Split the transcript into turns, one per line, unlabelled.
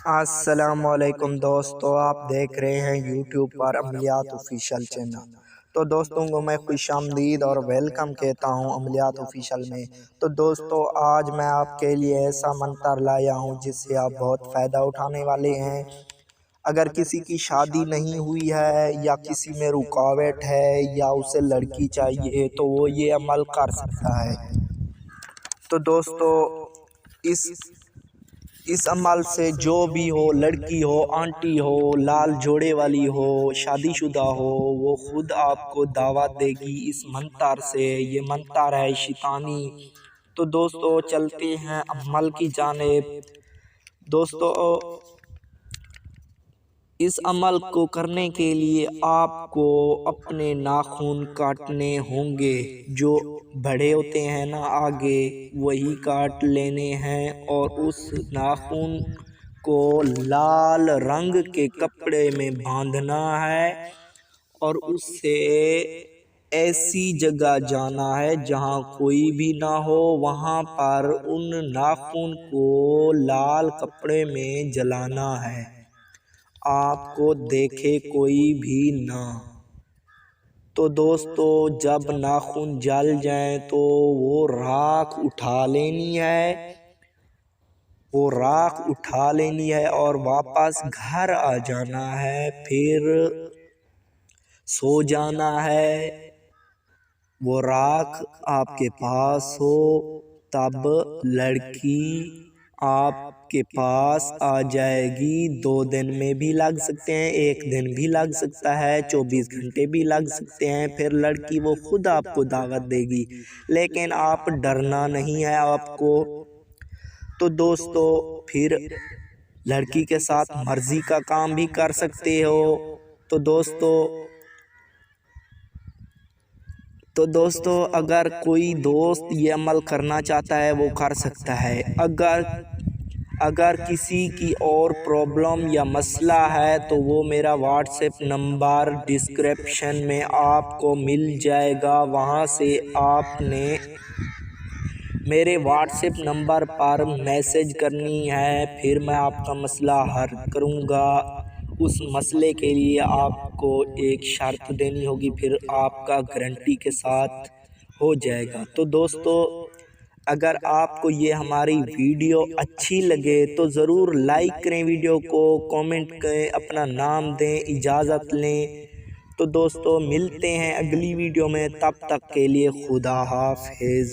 السلام علیکم دوستو، آپ دیکھ رہے ہیں یوٹیوب پر عملیات آفیشل چینل۔ تو دوستوں کو میں خوش آمدید اور ویلکم کہتا ہوں عملیات آفیشل میں۔ تو دوستو آج میں آپ کے لیے ایسا منتر لایا ہوں جس سے آپ بہت فائدہ اٹھانے والے ہیں۔ اگر کسی کی شادی نہیں ہوئی ہے یا کسی میں رکاوٹ ہے یا اسے لڑکی چاہیے تو وہ یہ عمل کر سکتا ہے۔ تو دوستو اس عمل سے جو بھی ہو، لڑکی ہو، آنٹی ہو، لال جوڑے والی ہو، شادی شدہ ہو، وہ خود آپ کو دعوت دے گی اس منتر سے۔ یہ منتر ہے شیطانی۔ تو دوستو چلتے ہیں عمل کی جانب۔ دوستو اس عمل کو کرنے کے لیے آپ کو اپنے ناخن کاٹنے ہوں گے، جو بڑے ہوتے ہیں نا آگے، وہی کاٹ لینے ہیں، اور اس ناخن کو لال رنگ کے کپڑے میں باندھنا ہے اور اس سے ایسی جگہ جانا ہے جہاں کوئی بھی نہ ہو۔ وہاں پر ان ناخن کو لال کپڑے میں جلانا ہے، آپ کو دیکھے کوئی بھی نہ۔ تو دوستو جب ناخن جل جائیں تو وہ راکھ اٹھا لینی ہے، اور واپس گھر آ جانا ہے، پھر سو جانا ہے۔ وہ راکھ آپ کے پاس ہو تب لڑکی آپ کے پاس آ جائے گی۔ 2 دن میں بھی لگ سکتے ہیں، 1 دن بھی لگ سکتا ہے، 24 گھنٹے بھی لگ سکتے ہیں، پھر لڑکی وہ خود آپ کو دعوت دے گی۔ لیکن آپ ڈرنا نہیں ہے آپ کو۔ تو دوستو پھر لڑکی کے ساتھ مرضی کا کام بھی کر سکتے ہو۔ تو دوستو اگر کوئی دوست یہ عمل کرنا چاہتا ہے وہ کر سکتا ہے۔ اگر کسی کی اور پرابلم یا مسئلہ ہے تو وہ میرا واٹس ایپ نمبر ڈسکرپشن میں آپ کو مل جائے گا، وہاں سے آپ نے میرے واٹس ایپ نمبر پر میسج کرنی ہے، پھر میں آپ کا مسئلہ حل کروں گا۔ اس مسئلے کے لیے آپ کو ایک شرط دینی ہوگی، پھر آپ کا گارنٹی کے ساتھ ہو جائے گا۔ تو دوستو اگر آپ کو یہ ہماری ویڈیو اچھی لگے تو ضرور لائک کریں ویڈیو کو، کومنٹ کریں، اپنا نام دیں، اجازت لیں۔ تو دوستو ملتے ہیں اگلی ویڈیو میں، تب تک کے لیے خدا حافظ۔